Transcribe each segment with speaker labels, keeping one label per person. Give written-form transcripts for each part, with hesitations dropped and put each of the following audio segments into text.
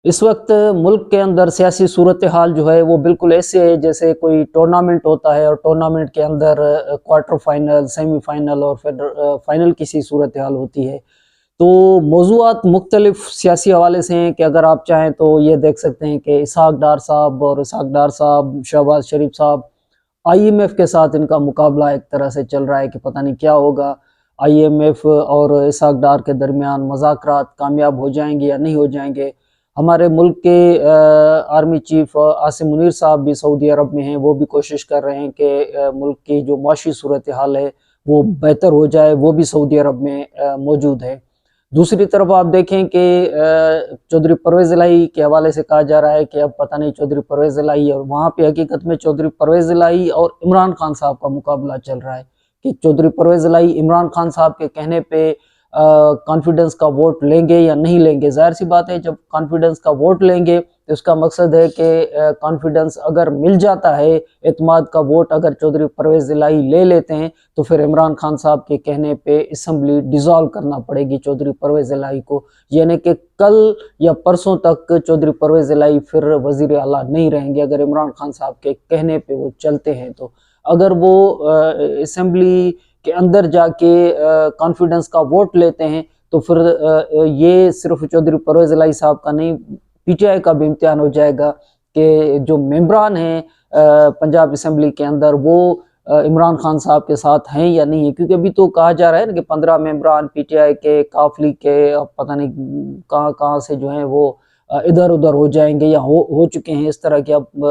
Speaker 1: اس وقت ملک کے اندر سیاسی صورتحال جو ہے وہ بالکل ایسے ہے جیسے کوئی ٹورنامنٹ ہوتا ہے اور ٹورنامنٹ کے اندر کوارٹر فائنل، سیمی فائنل اور پھر فائنل کسی صورتحال ہوتی ہے۔ تو موضوعات مختلف سیاسی حوالے سے ہیں کہ اگر آپ چاہیں تو یہ دیکھ سکتے ہیں کہ اسحاق ڈار صاحب اور اسحاق ڈار صاحب، شہباز شریف صاحب، آئی ایم ایف کے ساتھ ان کا مقابلہ ایک طرح سے چل رہا ہے کہ پتہ نہیں کیا ہوگا۔ آئی ایم ایف اور اسحاق ڈار کے درمیان مذاکرات کامیاب ہو جائیں گے یا نہیں ہو جائیں گے۔ ہمارے ملک کے آرمی چیف عاصم منیر صاحب بھی سعودی عرب میں ہیں، وہ بھی کوشش کر رہے ہیں کہ ملک کی جو معاشی صورتحال ہے وہ بہتر ہو جائے، وہ بھی سعودی عرب میں موجود ہے۔ دوسری طرف آپ دیکھیں کہ چودھری پرویز الہی کے حوالے سے کہا جا رہا ہے کہ اب پتہ نہیں چودھری پرویز الہی، اور وہاں پہ حقیقت میں چودھری پرویز الہی اور عمران خان صاحب کا مقابلہ چل رہا ہے کہ چودھری پرویز الہی عمران خان صاحب کے کہنے پہ کانفیڈنس کا ووٹ لیں گے یا نہیں لیں گے۔ ظاہر سی بات ہے جب کانفیڈنس کا ووٹ لیں گے تو اس کا مقصد ہے کہ کانفیڈنس اگر مل جاتا ہے، اعتماد کا ووٹ اگر چودھری پرویز الہی لے لیتے ہیں تو پھر عمران خان صاحب کے کہنے پہ اسمبلی ڈیزالو کرنا پڑے گی چودھری پرویز الہی کو، یعنی کہ کل یا پرسوں تک چودھری پرویز الہی پھر وزیر اعلیٰ نہیں رہیں گے اگر عمران خان صاحب کے کہنے پہ وہ چلتے ہیں۔ تو اگر وہ اسمبلی کے اندر جا کے کانفیڈنس کا ووٹ لیتے ہیں تو پھر یہ صرف چودھری پرویز الہی صاحب کا نہیں، پی ٹی آئی کا بھی امتحان ہو جائے گا کہ جو ممبران ہیں پنجاب اسمبلی کے اندر وہ عمران خان صاحب کے ساتھ ہیں یا نہیں ہے، کیونکہ ابھی تو کہا جا رہا ہے نا کہ 15 ممبران پی ٹی آئی کے قافلی کے پتہ نہیں کہاں کہاں سے جو ہیں وہ ادھر ادھر ہو جائیں گے یا ہو چکے ہیں، اس طرح کی اب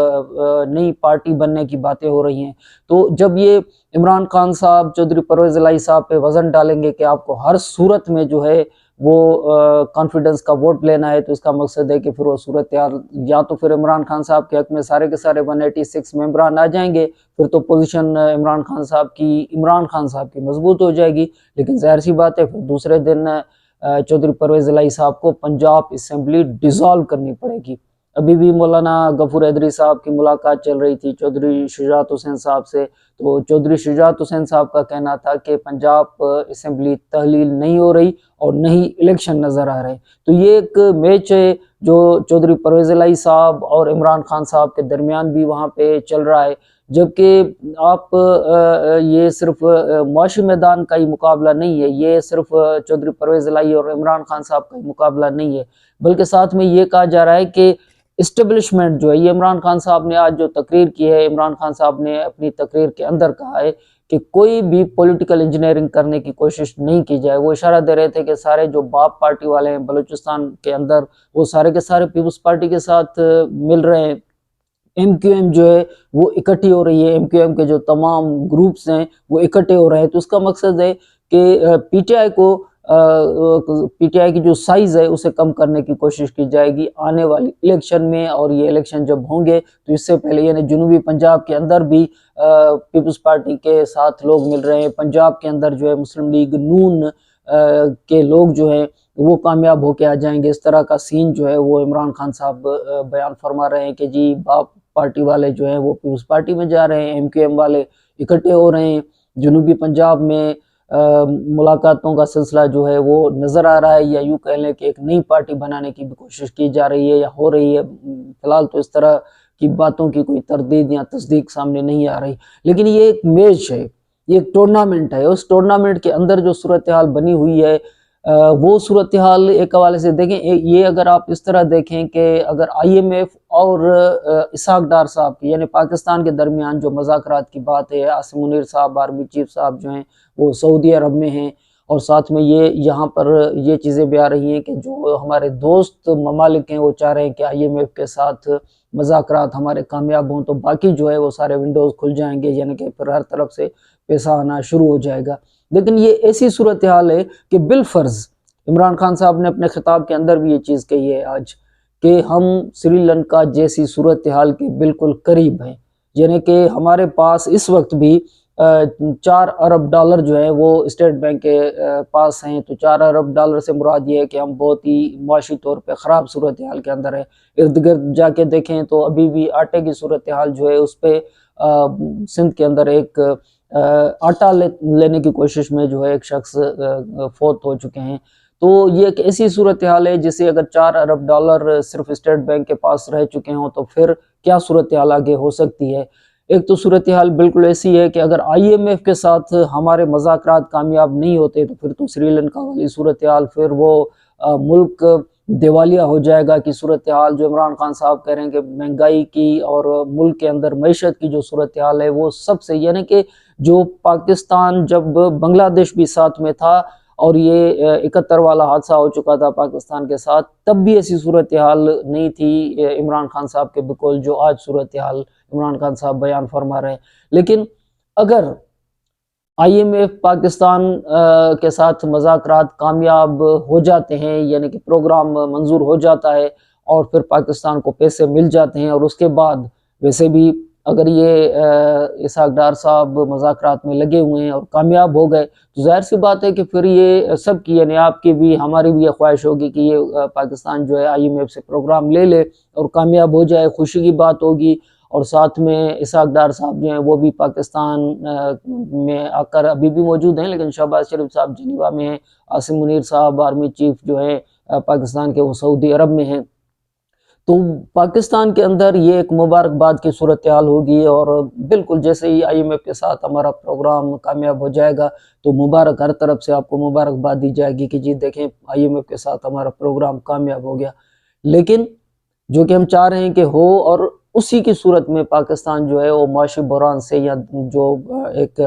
Speaker 1: نئی پارٹی بننے کی باتیں ہو رہی ہیں۔ تو جب یہ عمران خان صاحب چودھری پرویز الہی صاحب پہ وزن ڈالیں گے کہ آپ کو ہر صورت میں جو ہے وہ کانفیڈنس کا ووٹ لینا ہے، تو اس کا مقصد ہے کہ پھر وہ صورتحال یا تو پھر عمران خان صاحب کے حق میں سارے کے سارے 186 ممبران آ جائیں گے، پھر تو پوزیشن عمران خان صاحب کی مضبوط ہو جائے گی، لیکن ظاہر سی بات ہے پھر دوسرے دن چودھری پرویز الہی صاحب کو پنجاب اسمبلی ڈیزالو کرنی پڑے گی۔ ابھی بھی مولانا غفور ادری صاحب کی ملاقات چل رہی تھی چودھری شجاعت حسین صاحب سے، تو چودھری شجاعت حسین صاحب کا کہنا تھا کہ پنجاب اسمبلی تحلیل نہیں ہو رہی اور نہ ہی الیکشن نظر آ رہے۔ تو یہ ایک میچ ہے جو چودھری پرویز الہی صاحب اور عمران خان صاحب کے درمیان بھی وہاں پہ چل رہا ہے، جبکہ آپ یہ صرف معاشی میدان کا ہی مقابلہ نہیں ہے، یہ صرف چودھری پرویز الہی اور عمران خان صاحب کا ہی مقابلہ نہیں ہے، بلکہ ساتھ میں یہ کہا جا رہا ہے کہ اسٹیبلشمنٹ جو ہے، یہ عمران خان صاحب نے آج جو تقریر کی ہے، عمران خان صاحب نے اپنی تقریر کے اندر کہا ہے کہ کوئی بھی پولیٹیکل انجینئرنگ کرنے کی کوشش نہیں کی جائے۔ وہ اشارہ دے رہے تھے کہ سارے جو باپ پارٹی والے ہیں بلوچستان کے اندر، وہ سارے کے سارے پیپلز پارٹی کے ساتھ مل رہے ہیں، ایم کیو ایم جو ہے وہ اکٹھی ہو رہی ہے، ایم کیو ایم کے جو تمام گروپس ہیں وہ اکٹھے ہو رہے ہیں۔ تو اس کا مقصد ہے کہ پی ٹی آئی کی جو سائز ہے اسے کم کرنے کی کوشش کی جائے گی آنے والی الیکشن میں، اور یہ الیکشن جب ہوں گے تو اس سے پہلے یعنی جنوبی پنجاب کے اندر بھی پیپلز پارٹی کے ساتھ لوگ مل رہے ہیں، پنجاب کے اندر جو ہے مسلم لیگ نون کے لوگ جو ہیں وہ کامیاب ہو کے آ جائیں گے۔ اس طرح کا سین جو ہے وہ عمران خان صاحب بیان فرما رہے ہیں کہ جی باپ پارٹی والے جو ہیں وہ پیپلز پارٹی میں جا رہے ہیں، ایم کیو ایم والے اکٹھے ہو رہے ہیں، جنوبی پنجاب میں ملاقاتوں کا سلسلہ جو ہے وہ نظر آ رہا ہے، یا یوں کہہ لیں کہ ایک نئی پارٹی بنانے کی بھی کوشش کی جا رہی ہے یا ہو رہی ہے۔ فی الحال تو اس طرح کی باتوں کی کوئی تردید یا تصدیق سامنے نہیں آ رہی، لیکن یہ ایک میچ ہے، یہ ایک ٹورنامنٹ ہے۔ اس ٹورنامنٹ کے اندر جو صورتحال بنی ہوئی ہے وہ صورتحال ایک حوالے سے دیکھیں، یہ اگر آپ اس طرح دیکھیں کہ اگر آئی ایم ایف اور اسحاق ڈار صاحب کی یعنی پاکستان کے درمیان جو مذاکرات کی بات ہے، عاصم منیر صاحب آرمی چیف صاحب جو ہیں وہ سعودی عرب میں ہیں، اور ساتھ میں یہ یہاں پر یہ چیزیں بھی آ رہی ہیں کہ جو ہمارے دوست ممالک ہیں وہ چاہ رہے ہیں کہ آئی ایم ایف کے ساتھ مذاکرات ہمارے کامیاب ہوں تو باقی جو ہے وہ سارے ونڈوز کھل جائیں گے، یعنی کہ پھر ہر طرف سے پیسہ آنا شروع ہو جائے گا۔ لیکن یہ ایسی صورتحال ہے کہ بالفرض عمران خان صاحب نے اپنے خطاب کے اندر بھی یہ چیز کہی ہے آج کہ ہم سری لنکا جیسی صورتحال کے بالکل قریب ہیں، یعنی کہ ہمارے پاس اس وقت بھی 4 ارب ڈالر جو ہے وہ اسٹیٹ بینک کے پاس ہیں۔ تو 4 ارب ڈالر سے مراد یہ ہے کہ ہم بہت ہی معاشی طور پہ خراب صورتحال کے اندر ہیں۔ ارد گرد جا کے دیکھیں تو ابھی بھی آٹے کی صورتحال جو ہے اس پہ سندھ کے اندر ایک آٹا لینے کی کوشش میں جو ہے ایک شخص فوت ہو چکے ہیں۔ تو یہ ایک ایسی صورتحال ہے جسے اگر 4 ارب ڈالر صرف اسٹیٹ بینک کے پاس رہ چکے ہوں تو پھر کیا صورتحال آگے ہو سکتی ہے۔ ایک تو صورتحال بالکل ایسی ہے کہ اگر آئی ایم ایف کے ساتھ ہمارے مذاکرات کامیاب نہیں ہوتے تو پھر تو سری لنکا والی صورتحال، پھر وہ ملک دیوالیہ ہو جائے گا کی صورتحال جو عمران خان صاحب کہہ رہے ہیں کہ مہنگائی کی اور ملک کے اندر معیشت کی جو صورتحال ہے وہ سب سے، یعنی کہ جو پاکستان جب بنگلہ دیش بھی ساتھ میں تھا اور یہ 71 والا حادثہ ہو چکا تھا پاکستان کے ساتھ، تب بھی ایسی صورتحال نہیں تھی عمران خان صاحب کے بقول جو آج صورتحال عمران خان صاحب بیان فرما رہے ہیں۔ لیکن اگر آئی ایم ایف پاکستان کے ساتھ مذاکرات کامیاب ہو جاتے ہیں، یعنی کہ پروگرام منظور ہو جاتا ہے اور پھر پاکستان کو پیسے مل جاتے ہیں، اور اس کے بعد ویسے بھی اگر یہ اسحاق ڈار صاحب مذاکرات میں لگے ہوئے ہیں اور کامیاب ہو گئے تو ظاہر سی بات ہے کہ پھر یہ سب کی، یعنی آپ کی بھی ہماری بھی یہ خواہش ہوگی کہ یہ پاکستان جو ہے آئی ایم ایف سے پروگرام لے لے اور کامیاب ہو جائے، خوشی کی بات ہوگی۔ اور ساتھ میں اسحاق ڈار صاحب جو ہیں وہ بھی پاکستان میں آ کر ابھی بھی موجود ہیں، لیکن شہباز شریف صاحب جنیوا میں ہیں، عاصم منیر صاحب آرمی چیف جو ہیں پاکستان کے وہ سعودی عرب میں ہیں۔ تو پاکستان کے اندر یہ ایک مبارکباد کی صورتحال ہوگی، اور بالکل جیسے ہی آئی ایم ایف کے ساتھ ہمارا پروگرام کامیاب ہو جائے گا تو مبارک، ہر طرف سے آپ کو مبارکباد دی جائے گی کہ جی دیکھیں آئی ایم ایف کے ساتھ ہمارا پروگرام کامیاب ہو گیا۔ لیکن جو کہ ہم چاہ رہے ہیں کہ ہو، اور اسی کی صورت میں پاکستان جو ہے وہ معاشی بحران سے، یا جو ایک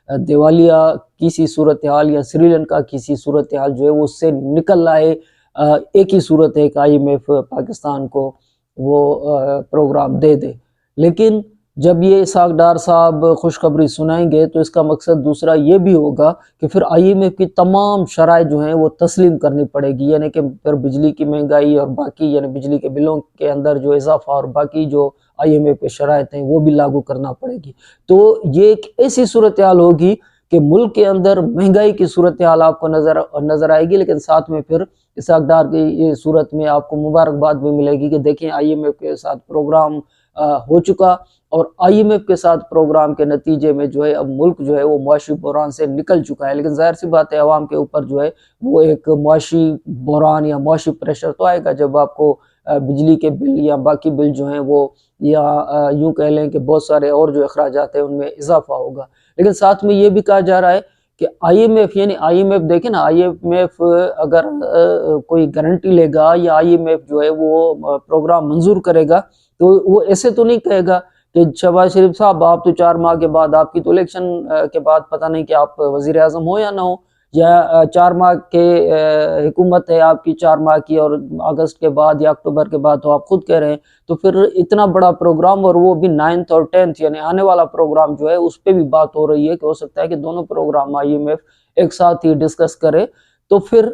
Speaker 1: دیوالیہ کسی صورتحال یا سری لنکا کسی صورتحال جو ہے وہ اس سے نکل آئے۔ ایک ہی صورت ہے کہ آئی ایم ایف پاکستان کو وہ پروگرام دے دے، لیکن جب یہ اسحاق ڈار صاحب خوشخبری سنائیں گے تو اس کا مقصد دوسرا یہ بھی ہوگا کہ پھر آئی ایم ایف کی تمام شرائط جو ہیں وہ تسلیم کرنی پڑے گی، یعنی کہ پھر بجلی کی مہنگائی اور باقی، یعنی بجلی کے بلوں کے اندر جو اضافہ اور باقی جو آئی ایم ایف کے شرائط ہیں وہ بھی لاگو کرنا پڑے گی۔ تو یہ ایک ایسی صورتحال ہوگی کہ ملک کے اندر مہنگائی کی صورتحال آپ کو نظر آئے گی، لیکن ساتھ میں پھر اسحاق ڈار کی یہ صورت میں آپ کو مبارکباد بھی ملے گی کہ دیکھیں آئی ایم ایف کے ساتھ پروگرام ہو چکا، اور آئی ایم ایف کے ساتھ پروگرام کے نتیجے میں جو ہے اب ملک جو ہے وہ معاشی بحران سے نکل چکا ہے۔ لیکن ظاہر سی بات ہے عوام کے اوپر جو ہے وہ ایک معاشی بحران یا معاشی پریشر تو آئے گا جب آپ کو بجلی کے بل یا باقی بل جو ہیں وہ، یا یوں کہہ لیں کہ بہت سارے اور جو اخراجات ہیں ان میں اضافہ ہوگا۔ لیکن ساتھ میں یہ بھی کہا جا رہا ہے کہ آئی ایم ایف، یعنی آئی ایم ایف دیکھیں نا، آئی ایم ایف اگر کوئی گارنٹی لے گا یا آئی ایم ایف جو ہے وہ پروگرام منظور کرے گا تو وہ ایسے تو نہیں کہے گا کہ شہباز شریف صاحب آپ تو 4 ماہ کے بعد، آپ کی تو الیکشن کے بعد پتہ نہیں کہ آپ وزیر اعظم ہو یا نہ ہو، یا 4 ماہ کے حکومت ہے آپ کی 4 ماہ کی، اور اگست کے بعد یا اکتوبر کے بعد تو آپ خود کہہ رہے ہیں، تو پھر اتنا بڑا پروگرام، اور وہ بھی 9th اور 10th یعنی آنے والا پروگرام جو ہے اس پہ بھی بات ہو رہی ہے کہ ہو سکتا ہے کہ دونوں پروگرام آئی ایم ایف ایک ساتھ ہی ڈسکس کرے، تو پھر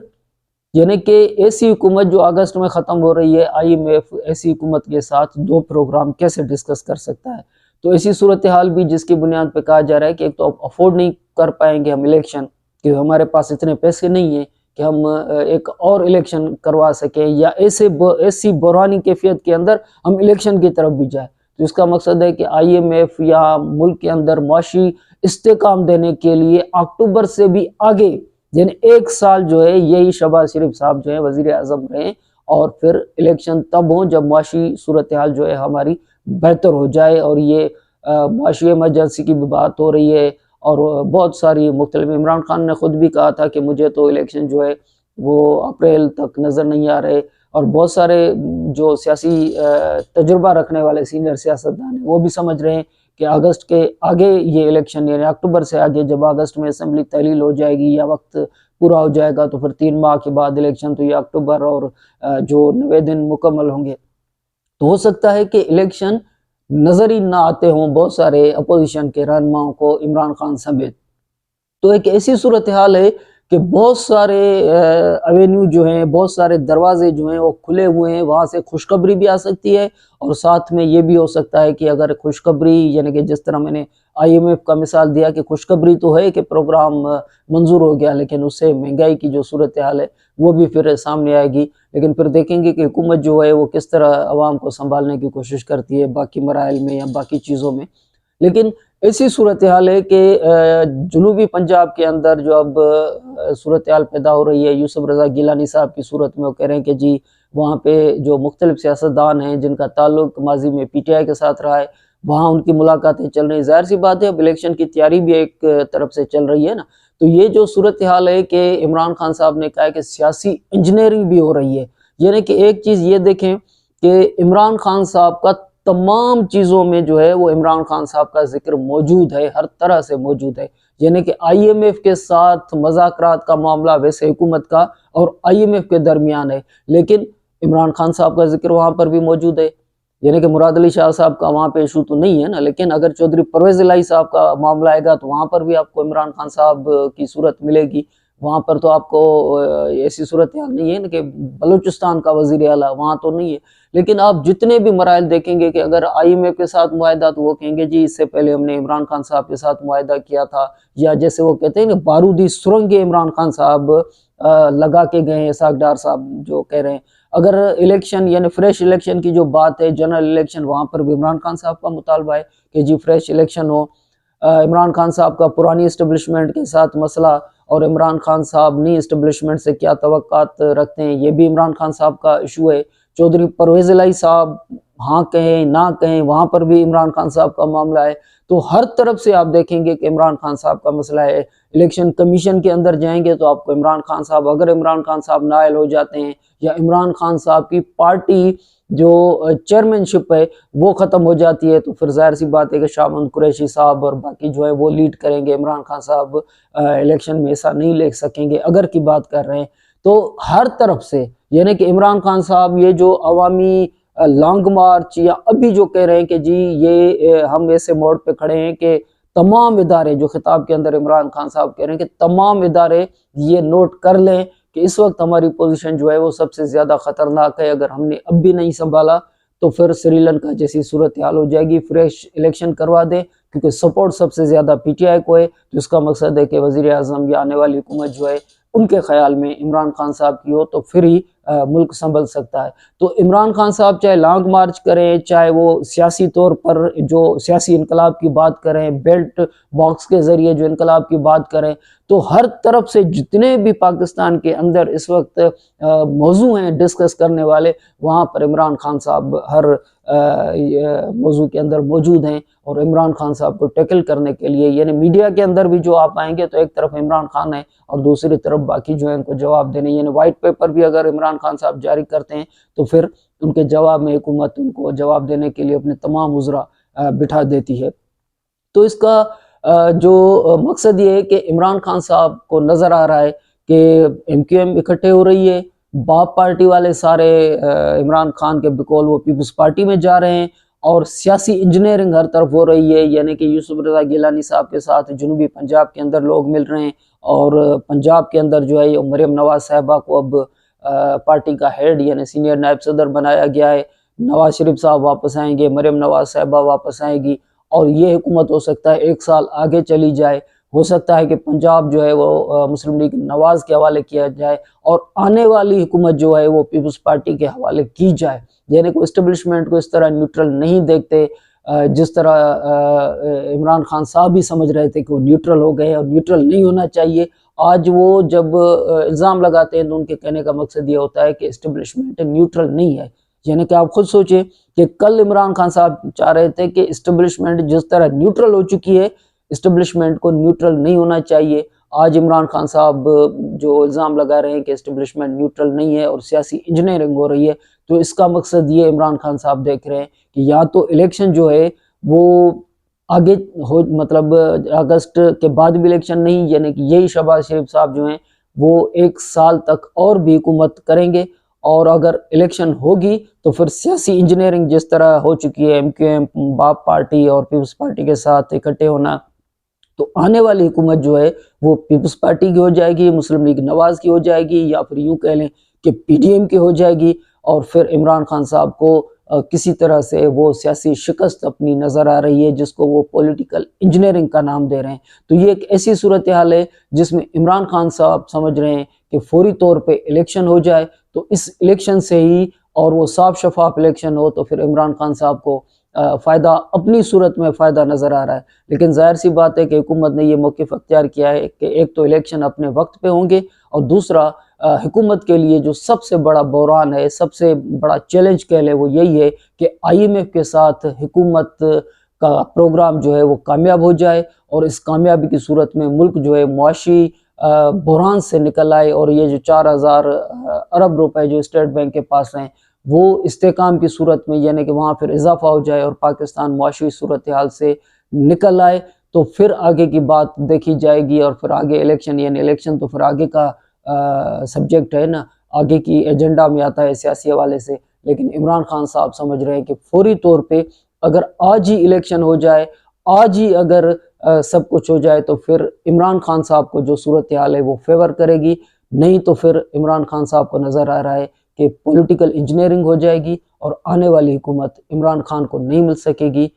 Speaker 1: یعنی کہ ایسی حکومت جو اگست میں ختم ہو رہی ہے، آئی ایم ایف ایسی حکومت کے ساتھ 2 پروگرام کیسے ڈسکس کر سکتا ہے؟ تو ایسی صورتحال بھی جس کی بنیاد پہ کہا جا رہا ہے کہ ایک تو افورڈ نہیں کر پائیں گے ہم الیکشن، کہ ہمارے پاس اتنے پیسے نہیں ہیں کہ ہم ایک اور الیکشن کروا سکیں، یا ایسی بحرانی کیفیت کے اندر ہم الیکشن کی طرف بھی جائیں۔ تو اس کا مقصد ہے کہ آئی ایم ایف یا ملک کے اندر معاشی استحکام دینے کے لیے اکتوبر سے بھی آگے، یعنی 1 سال جو ہے یہی شہباز شریف صاحب جو ہیں وزیر اعظم رہیں، اور پھر الیکشن تب ہوں جب معاشی صورتحال جو ہے ہماری بہتر ہو جائے۔ اور یہ معاشی ایمرجنسی کی بھی بات ہو رہی ہے، اور بہت ساری مختلف، عمران خان نے خود بھی کہا تھا کہ مجھے تو الیکشن جو ہے وہ اپریل تک نظر نہیں آ رہے، اور بہت سارے جو سیاسی تجربہ رکھنے والے سینئر سیاستدان ہیں وہ بھی سمجھ رہے ہیں کہ اگست کے آگے یہ الیکشن، یعنی اکتوبر سے آگے جب اگست میں اسمبلی تحلیل ہو جائے گی یا وقت پورا ہو جائے گا تو پھر 3 ماہ کے بعد الیکشن، تو یہ اکتوبر اور جو 90 دن مکمل ہوں گے تو ہو سکتا ہے کہ الیکشن نظر ہی نہ آتے ہوں بہت سارے اپوزیشن کے رہنماؤں کو، عمران خان سمیت۔ تو ایک ایسی صورتحال ہے کہ بہت سارے ایونیو جو ہیں، بہت سارے دروازے جو ہیں وہ کھلے ہوئے ہیں، وہاں سے خوشخبری بھی آ سکتی ہے، اور ساتھ میں یہ بھی ہو سکتا ہے کہ اگر خوشخبری، یعنی کہ جس طرح میں نے آئی ایم ایف کا مثال دیا کہ خوشخبری تو ہے کہ پروگرام منظور ہو گیا، لیکن اس سے مہنگائی کی جو صورتحال ہے وہ بھی پھر سامنے آئے گی، لیکن پھر دیکھیں گے کہ حکومت جو ہے وہ کس طرح عوام کو سنبھالنے کی کوشش کرتی ہے باقی مراحل میں یا باقی چیزوں میں۔ لیکن ایسی صورتحال ہے کہ جنوبی پنجاب کے اندر جو اب صورتحال پیدا ہو رہی ہے، یوسف رضا گیلانی صاحب کی صورت میں وہ کہہ رہے ہیں کہ جی وہاں پہ جو مختلف سیاستدان ہیں جن کا تعلق ماضی میں پی ٹی آئی کے ساتھ رہا ہے، وہاں ان کی ملاقاتیں چل رہی ہیں۔ ظاہر سی بات ہے اب الیکشن کی تیاری بھی ایک طرف سے چل رہی ہے نا، تو یہ جو صورتحال ہے کہ عمران خان صاحب نے کہا ہے کہ سیاسی انجینئرنگ بھی ہو رہی ہے، یعنی کہ ایک چیز یہ دیکھیں کہ عمران خان صاحب کا تمام چیزوں میں جو ہے وہ عمران خان صاحب کا ذکر موجود ہے، ہر طرح سے موجود ہے، یعنی کہ آئی ایم ایف کے ساتھ مذاکرات کا معاملہ ویسے حکومت کا اور آئی ایم ایف کے درمیان ہے، لیکن عمران خان صاحب کا ذکر وہاں پر بھی موجود ہے، یعنی کہ مراد علی شاہ صاحب کا وہاں پہ ایشو تو نہیں ہے نا، لیکن اگر چودھری پرویز الہی صاحب کا معاملہ آئے گا تو وہاں پر بھی آپ کو عمران خان صاحب کی صورت ملے گی۔ وہاں پر تو آپ کو ایسی صورتحال نہیں ہے نا کہ بلوچستان کا وزیر اعلیٰ وہاں تو نہیں ہے، لیکن آپ جتنے بھی مراحل دیکھیں گے کہ اگر آئی ایم ایف کے ساتھ معاہدہ تو وہ کہیں گے جی اس سے پہلے ہم نے عمران خان صاحب کے ساتھ معاہدہ کیا تھا، یا جیسے وہ کہتے ہیں کہ بارودی سرنگیں عمران خان صاحب لگا کے گئے ہیں، اسحاق ڈار صاحب جو کہہ رہے ہیں۔ اگر الیکشن یعنی فریش الیکشن کی جو بات ہے، جنرل الیکشن، وہاں پر بھی عمران خان صاحب کا مطالبہ ہے کہ جی فریش الیکشن ہو۔ عمران خان صاحب کا پرانی اسٹیبلشمنٹ کے ساتھ مسئلہ اور عمران خان صاحب نئی اسٹیبلشمنٹ سے کیا توقعات رکھتے ہیں، یہ بھی عمران خان صاحب کا ایشو ہے۔ چودھری پرویز الہی صاحب ہاں کہیں نہ کہیں وہاں پر بھی عمران خان صاحب کا معاملہ ہے، تو ہر طرف سے آپ دیکھیں گے کہ عمران خان صاحب کا مسئلہ ہے۔ الیکشن کمیشن کے اندر جائیں گے تو آپ کو عمران خان صاحب، اگر عمران خان صاحب نائل ہو جاتے ہیں یا عمران خان صاحب کی پارٹی جو چیئرمین شپ ہے وہ ختم ہو جاتی ہے تو پھر ظاہر سی بات ہے کہ شاہ محمود قریشی صاحب اور باقی جو ہے وہ لیڈ کریں گے، عمران خان صاحب الیکشن میں ایسا نہیں لے سکیں گے اگر کی بات کر رہے ہیں۔ تو ہر طرف سے یعنی کہ عمران خان صاحب یہ جو عوامی لانگ مارچ یا ابھی جو کہہ رہے ہیں کہ جی یہ ہم ایسے موڑ پہ کھڑے ہیں کہ تمام ادارے، جو خطاب کے اندر عمران خان صاحب کہہ رہے ہیں کہ تمام ادارے یہ نوٹ کر لیں کہ اس وقت ہماری پوزیشن جو ہے وہ سب سے زیادہ خطرناک ہے، اگر ہم نے اب بھی نہیں سنبھالا تو پھر سری لنکا جیسی صورتحال ہو جائے گی۔ فریش الیکشن کروا دیں کیونکہ سپورٹ سب سے زیادہ پی ٹی آئی کو ہے، تو اس کا مقصد ہے کہ وزیر اعظم یا آنے والی حکومت جو ہے ان کے خیال میں عمران خان صاحب کی ہو تو پھر ہی ملک سنبھل سکتا ہے۔ تو عمران خان صاحب چاہے لانگ مارچ کریں، چاہے وہ سیاسی طور پر جو سیاسی انقلاب کی بات کریں، بیلٹ باکس کے ذریعے جو انقلاب کی بات کریں، تو ہر طرف سے جتنے بھی پاکستان کے اندر اس وقت موضوع ہیں ڈسکس کرنے والے، وہاں پر عمران خان صاحب ہر موضوع کے اندر موجود ہیں، اور عمران خان صاحب کو ٹیکل کرنے کے لیے یعنی میڈیا کے اندر بھی جو آپ آئیں گے تو ایک طرف عمران خان ہے اور دوسری طرف باقی جو ہیں ان کو جواب دینے، یعنی وائٹ پیپر بھی اگر عمران خان صاحب جاری کرتے ہیں تو پھر ان کے جواب میں حکومت ان کو جواب دینے کے لیے اپنے تمام وزراء بٹھا دیتی ہے۔ تو اس کا جو مقصد یہ ہے کہ عمران خان صاحب کو نظر آ رہا ہے کہ ایم کیو ایم اکٹھے ہو رہی ہے، باپ پارٹی والے سارے عمران خان کے بقول وہ پیپلز پارٹی میں جا رہے ہیں، اور سیاسی انجینئرنگ ہر طرف ہو رہی ہے، یعنی کہ یوسف رضا گیلانی صاحب کے ساتھ جنوبی پنجاب کے اندر لوگ مل رہے ہیں، اور پنجاب کے اندر جو ہے یہ مریم نواز صاحبہ کو اب پارٹی کا ہیڈ یعنی سینئر نائب صدر بنایا گیا ہے۔ نواز شریف صاحب واپس آئیں گے، مریم نواز صاحبہ واپس آئے گی، اور یہ حکومت ہو سکتا ہے 1 سال آگے چلی جائے، ہو سکتا ہے کہ پنجاب جو ہے وہ مسلم لیگ نواز کے حوالے کیا جائے، اور آنے والی حکومت جو ہے وہ پیپلز پارٹی کے حوالے کی جائے، یعنی کوئی اسٹیبلشمنٹ کو اس طرح نیوٹرل نہیں دیکھتے جس طرح عمران خان صاحب بھی سمجھ رہے تھے کہ وہ نیوٹرل ہو گئے اور نیوٹرل نہیں ہونا چاہیے۔ آج وہ جب الزام لگاتے ہیں تو ان کے کہنے کا مقصد یہ ہوتا ہے کہ اسٹیبلشمنٹ نیوٹرل نہیں ہے، یعنی کہ آپ خود سوچیں کہ کل عمران خان صاحب چاہ رہے تھے کہ اسٹیبلشمنٹ جس طرح نیوٹرل ہو چکی ہے اسٹیبلشمنٹ کو نیوٹرل نہیں ہونا چاہیے۔ آج عمران خان صاحب جو الزام لگا رہے ہیں کہ اسٹیبلشمنٹ نیوٹرل نہیں ہے اور سیاسی انجینئرنگ ہو رہی ہے، تو اس کا مقصد یہ عمران خان صاحب دیکھ رہے ہیں کہ یا تو الیکشن جو ہے وہ آگے ہو، مطلب اگست کے بعد بھی الیکشن نہیں، یعنی کہ یہی شہباز شریف صاحب جو ہیں وہ 1 سال تک اور بھی حکومت کریں گے، اور اگر الیکشن ہوگی تو پھر سیاسی انجینئرنگ جس طرح ہو چکی ہے ایم کیو ایم باپ پارٹی اور پیپلز پارٹی کے ساتھ اکٹھے ہونا، تو آنے والی حکومت جو ہے وہ پیپلز پارٹی کی ہو جائے گی، مسلم لیگ نواز کی ہو جائے گی، یا پھر یوں کہہ لیں کہ پی ڈی ایم کی ہو جائے گی، اور پھر عمران خان صاحب کو کسی طرح سے وہ سیاسی شکست اپنی نظر آ رہی ہے جس کو وہ پولیٹیکل انجینئرنگ کا نام دے رہے ہیں۔ تو یہ ایک ایسی صورتحال ہے جس میں عمران خان صاحب سمجھ رہے ہیں کہ فوری طور پہ الیکشن ہو جائے تو اس الیکشن سے ہی، اور وہ صاف شفاف الیکشن ہو، تو پھر عمران خان صاحب کو فائدہ اپنی صورت میں فائدہ نظر آ رہا ہے، لیکن ظاہر سی بات ہے کہ حکومت نے یہ موقف اختیار کیا ہے کہ ایک تو الیکشن اپنے وقت پہ ہوں گے، اور دوسرا حکومت کے لیے جو سب سے بڑا بحران ہے، سب سے بڑا چیلنج کہہ لیں وہ یہی ہے کہ IMF کے ساتھ حکومت کا پروگرام جو ہے وہ کامیاب ہو جائے، اور اس کامیابی کی صورت میں ملک جو ہے معاشی بحران سے نکل آئے، اور یہ جو 4000 ارب روپے جو اسٹیٹ بینک کے پاس ہیں وہ استحکام کی صورت میں، یعنی کہ وہاں پھر اضافہ ہو جائے اور پاکستان معاشی صورتحال سے نکل آئے، تو پھر آگے کی بات دیکھی جائے گی، اور پھر آگے الیکشن، یعنی الیکشن تو پھر آگے کا سبجیکٹ ہے نا، آگے کی ایجنڈا میں آتا ہے سیاسی حوالے سے۔ لیکن عمران خان صاحب سمجھ رہے ہیں کہ فوری طور پہ اگر آج ہی الیکشن ہو جائے، آج ہی اگر سب کچھ ہو جائے، تو پھر عمران خان صاحب کو جو صورتحال ہے وہ فیور کرے گی، نہیں تو پھر عمران خان صاحب کو نظر آ رہا ہے کہ پولیٹیکل انجینئرنگ ہو جائے گی، اور آنے والی حکومت عمران خان کو نہیں مل سکے گی۔